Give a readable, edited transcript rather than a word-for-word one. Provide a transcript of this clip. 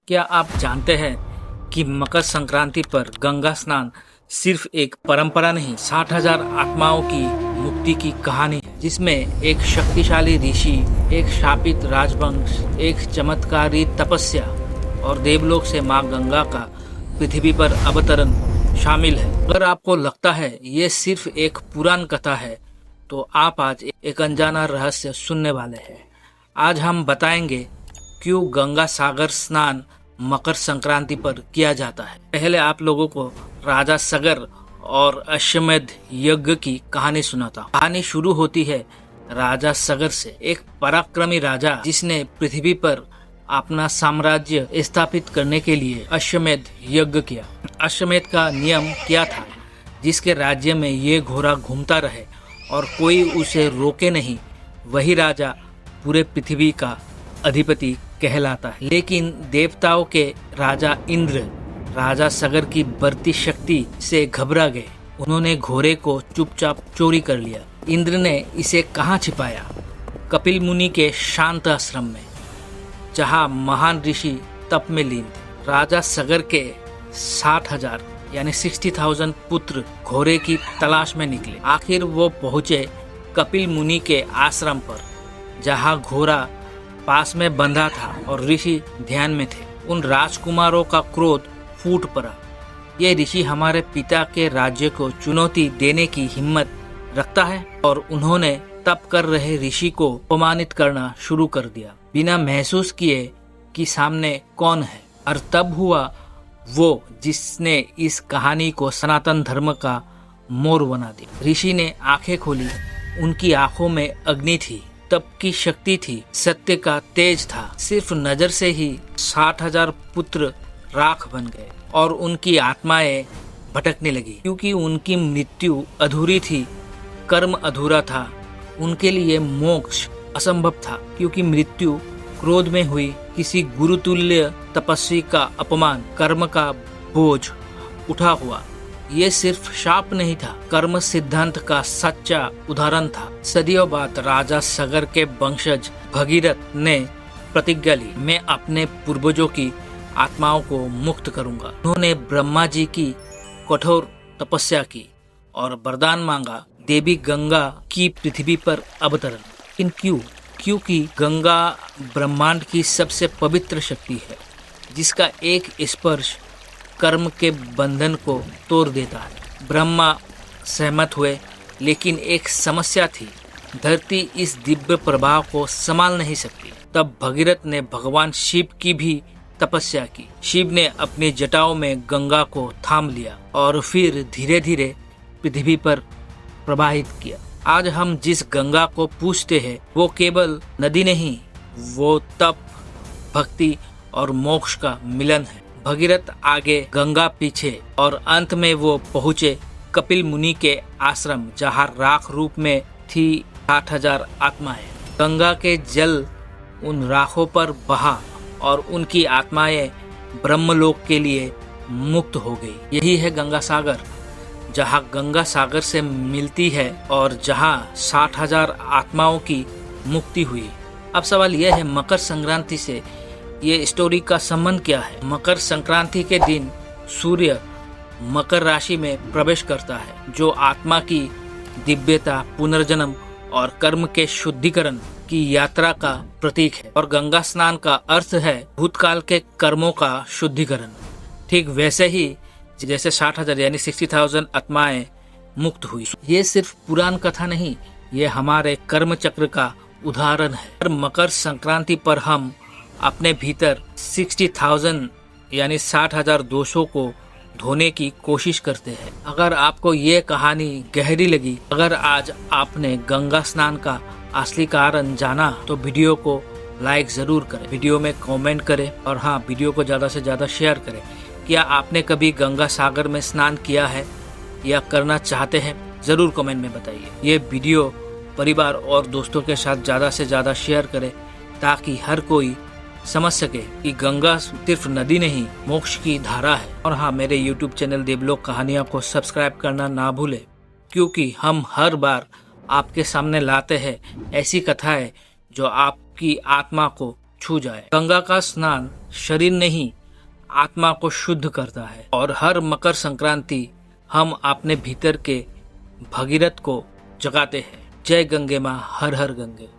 क्या आप जानते हैं कि मकर संक्रांति पर गंगा स्नान सिर्फ एक परंपरा नहीं, 60,000 आत्माओं की मुक्ति की कहानी है, जिसमें एक शक्तिशाली ऋषि, एक शापित राजवंश, एक चमत्कारी तपस्या और देवलोक से मां गंगा का पृथ्वी पर अवतरण शामिल है। अगर आपको लगता है ये सिर्फ एक पुराण कथा है, तो आप आज एक अनजाना रहस्य सुनने वाले हैं। आज हम बताएंगे क्यों गंगा सागर स्नान मकर संक्रांति पर किया जाता है। पहले आप लोगों को राजा सगर और अश्वमेध यज्ञ की कहानी सुनाता हूँ। कहानी शुरू होती है राजा सगर से, एक पराक्रमी राजा जिसने पृथ्वी पर अपना साम्राज्य स्थापित करने के लिए अश्वमेध यज्ञ किया। अश्वमेध का नियम क्या था? जिसके राज्य में ये घोड़ा घूमता रहे और कोई उसे रोके नहीं, वही राजा पूरे पृथ्वी का अधिपति कहलाता है। लेकिन देवताओं के राजा इंद्र राजा सगर की बढ़ती शक्ति से घबरा गए। उन्होंने घोड़े को चुपचाप चोरी कर लिया। इंद्र ने इसे कहाँ छिपाया? कपिल मुनि के शांत आश्रम में, जहाँ महान ऋषि तप में लीन थे। राजा सगर के 60,000 यानी 60,000 पुत्र घोड़े की तलाश में निकले। आखिर वो पहुँचे कपिल मुनि के आश्रम पर, जहाँ घोड़ा पास में बंधा था और ऋषि ध्यान में थे। उन राजकुमारों का क्रोध फूट पड़ा। ये ऋषि हमारे पिता के राज्य को चुनौती देने की हिम्मत रखता है, और उन्होंने तप कर रहे ऋषि को अपमानित करना शुरू कर दिया, बिना महसूस किए कि सामने कौन है। और तब हुआ वो जिसने इस कहानी को सनातन धर्म का मोड़ बना दिया। ऋषि ने आंखें खोली। उनकी आंखों में अग्नि थी, तप की शक्ति थी, सत्य का तेज था। सिर्फ नजर से ही 60,000 पुत्र राख बन गए और उनकी आत्माएं भटकने लगी, क्योंकि उनकी मृत्यु अधूरी थी, कर्म अधूरा था। उनके लिए मोक्ष असंभव था, क्योंकि मृत्यु क्रोध में हुई। किसी गुरुतुल्य तपस्वी का अपमान, कर्म का बोझ उठा हुआ। ये सिर्फ शाप नहीं था, कर्म सिद्धांत का सच्चा उदाहरण था। सदियों बाद राजा सगर के वंशज भगीरथ ने प्रतिज्ञा ली, मैं अपने पूर्वजों की आत्माओं को मुक्त करूंगा। उन्होंने ब्रह्मा जी की कठोर तपस्या की और वरदान मांगा, देवी गंगा की पृथ्वी पर अवतरण। लेकिन क्यों? क्योंकि गंगा ब्रह्मांड की सबसे पवित्र शक्ति है, जिसका एक स्पर्श कर्म के बंधन को तोड़ देता है। ब्रह्मा सहमत हुए, लेकिन एक समस्या थी, धरती इस दिव्य प्रभाव को संभाल नहीं सकती। तब भगीरथ ने भगवान शिव की भी तपस्या की। शिव ने अपनी जटाओं में गंगा को थाम लिया और फिर धीरे धीरे पृथ्वी पर प्रवाहित किया। आज हम जिस गंगा को पूजते हैं, वो केवल नदी नहीं, वो तप, भक्ति और मोक्ष का मिलन है। भगीरथ आगे, गंगा पीछे, और अंत में वो पहुँचे कपिल मुनि के आश्रम, जहाँ राख रूप में थी 60,000 आत्माएं। गंगा के जल उन राखों पर बहा और उनकी आत्माएं ब्रह्मलोक के लिए मुक्त हो गई। यही है गंगा सागर, जहाँ गंगा सागर से मिलती है और जहाँ 60,000 आत्माओं की मुक्ति हुई। अब सवाल यह है, मकर संक्रांति से ये स्टोरी का संबंध क्या है? मकर संक्रांति के दिन सूर्य मकर राशि में प्रवेश करता है, जो आत्मा की दिव्यता, पुनर्जन्म और कर्म के शुद्धिकरण की यात्रा का प्रतीक है। और गंगा स्नान का अर्थ है भूतकाल के कर्मों का शुद्धिकरण। ठीक वैसे ही जैसे 60,000 यानी 60,000 आत्माएं मुक्त हुई। ये सिर्फ पुराण कथा नहीं, ये हमारे कर्म चक्र का उदाहरण है। और मकर संक्रांति पर हम अपने भीतर 60,000 यानी 60,000 दोषों को धोने की कोशिश करते हैं। अगर आपको ये कहानी गहरी लगी, अगर आज आपने गंगा स्नान का असली कारण जाना, तो वीडियो को लाइक जरूर करें, वीडियो में कमेंट करें, और हाँ, वीडियो को ज़्यादा से ज़्यादा शेयर करें। क्या आपने कभी गंगा सागर में स्नान किया है या करना चाहते हैं? ज़रूर कमेंट में बताइए। ये वीडियो परिवार और दोस्तों के साथ ज़्यादा से ज़्यादा शेयर करें, ताकि हर कोई समझ सके कि गंगा सिर्फ नदी नहीं, मोक्ष की धारा है। और हाँ, मेरे YouTube चैनल देवलोक कहानियाँ को सब्सक्राइब करना ना भूले, क्योंकि हम हर बार आपके सामने लाते हैं ऐसी कथाएं जो आपकी आत्मा को छू जाए। गंगा का स्नान शरीर नहीं आत्मा को शुद्ध करता है और हर मकर संक्रांति हम अपने भीतर के भगीरथ को जगाते हैं। जय गंगे माँ, हर हर गंगे।